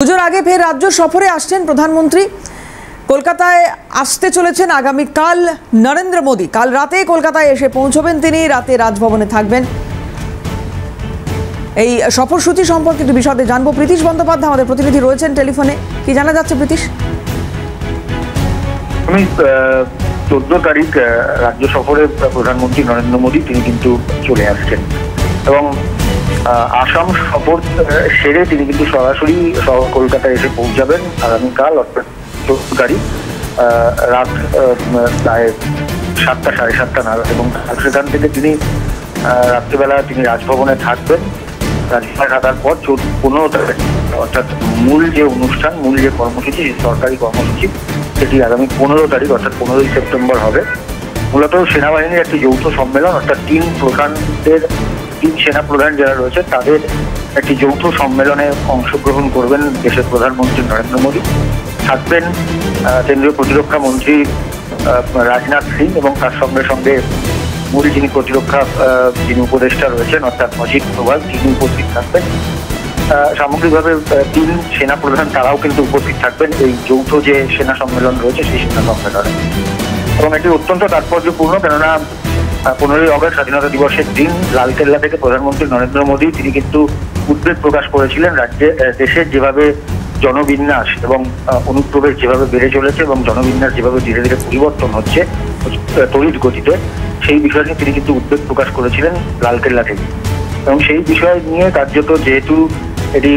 পুজোর আগে ফের রাজ্য সফরে আসছেন প্রধানমন্ত্রী। কলকাতায় আসতে চলেছেন আগামীকাল নরেন্দ্র মোদী। কাল রাতে কলকাতায় এসে পৌঁছবেন তিনি, রাতে রাজভবনে থাকবেন। এই সফরসূচি সম্পর্কে একটু বিশদে জানবো। প্রীতিশ বন্দ্যোপাধ্যায় আমাদের প্রতিনিধি রয়েছেন টেলিফোনে। কি জানা যাচ্ছে প্রীতিশ? আমি 14 তারিখ রাজ্য সফরে প্রধানমন্ত্রী নরেন্দ্র মোদী তিনি কিন্তু চলে আসছেন এবং আসাম সফর সেরে তিনি কিন্তু সরাসরি কলকাতায় এসে পৌঁছাবেন আগামীকাল অর্থাৎ 14 তারিখ রাত প্রায় 7টা সাড়ে 7টা নাগাদ এবং সেখান থেকে তিনি রাত্রিবেলা তিনি রাজভবনে থাকবেন। রাজভবনে থাকার পর 15 তারিখ অর্থাৎ মূল যে অনুষ্ঠান, মূল যে কর্মসূচি, সরকারি কর্মসূচি, সেটি আগামী 15 তারিখ অর্থাৎ 15ই সেপ্টেম্বর হবে। মূলত সেনাবাহিনীর একটি যৌথ সম্মেলন, অর্থাৎ তিন সেনা প্রধান যারা রয়েছে তাদের একটি যৌথ সম্মেলনে অংশগ্রহণ করবেন দেশের প্রধানমন্ত্রী নরেন্দ্র মোদী। থাকবেন কেন্দ্রীয় প্রতিরক্ষা মন্ত্রী রাজনাথ সিং এবং তার সঙ্গে সঙ্গে মূল যিনি প্রতিরক্ষা যিনি উপদেষ্টা রয়েছেন অর্থাৎ অজিত ডোভাল, তিনি উপস্থিত থাকবেন। সামগ্রিকভাবে তিন সেনা প্রধান তারাও কিন্তু উপস্থিত থাকবেন এই যৌথ যে সেনা সম্মেলন রয়েছে সেই সেনা সম্মেলনে। এবং এটি অত্যন্ত তাৎপর্যপূর্ণ, কেননা 15ই অগস্ট স্বাধীনতা দিবসের দিন লালকেল্লা থেকে প্রধানমন্ত্রী নরেন্দ্র মোদী তিনি কিন্তু উদ্বেগ প্রকাশ করেছিলেন দেশের যেভাবে জনবিন্যাস এবং অনুপ্রবেশ যেভাবে বেড়ে চলেছে এবং জনবিন্যাস যেভাবে ধীরে ধীরে পরিবর্তন হচ্ছে তড়িৎ গতিতে, সেই বিষয় নিয়ে তিনি কিন্তু উদ্বেগ প্রকাশ করেছিলেন লালকেল্লা থেকে। এবং সেই বিষয় নিয়ে কার্যত যেহেতু এটি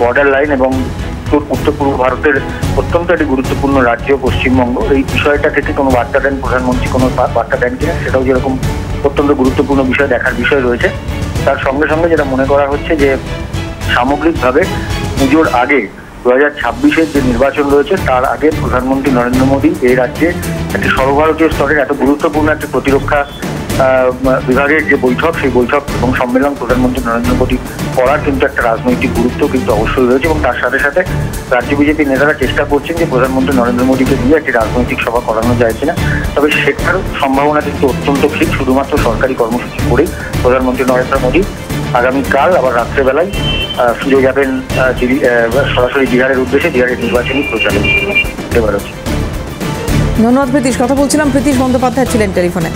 বর্ডার লাইন এবং উত্তর পূর্ব ভারতের অত্যন্ত একটি গুরুত্বপূর্ণ রাজ্য পশ্চিমবঙ্গ, এই বিষয়টা থেকে কোনো বার্তা দেন প্রধানমন্ত্রী, কোনো বার্তা দেন কিনা সেটাও যেরকম অত্যন্ত গুরুত্বপূর্ণ বিষয় দেখার বিষয় রয়েছে। তার সঙ্গে সঙ্গে যেটা মনে করা হচ্ছে যে সামগ্রিকভাবে পুজোর আগে 2026-এর যে নির্বাচন রয়েছে তার আগে প্রধানমন্ত্রী নরেন্দ্র মোদী এই রাজ্যে একটি সর্বভারতীয় স্তরের এত গুরুত্বপূর্ণ একটি প্রতিরক্ষা বিভাগের যে বৈঠক, সেই বৈঠক এবং সম্মেলন প্রধানমন্ত্রী নরেন্দ্র মোদী করার কিন্তু একটা রাজনৈতিক গুরুত্ব কিন্তু অবশ্যই রয়েছে। এবং তার সাথে সাথে রাজ্য বিজেপির নেতারা চেষ্টা করছেন যে প্রধানমন্ত্রী নরেন্দ্র মোদীকে দিয়ে একটি রাজনৈতিক সভা করানো যায় কিনা, তবে সেটার সম্ভাবনা কিন্তু অত্যন্ত ক্ষীণ। শুধুমাত্র সরকারি কর্মসূচি করেই প্রধানমন্ত্রী নরেন্দ্র মোদী আগামীকাল আবার রাত্রেবেলায় ফিরে যাবেন সরাসরি বিহারের উদ্দেশ্যে, বিহারের নির্বাচনী প্রচারে এবার হচ্ছে। ধন্যবাদ প্রীতিশ। কথা বলছিলাম, প্রীতিশ বন্দ্যোপাধ্যায় ছিলেন টেলিফোনে।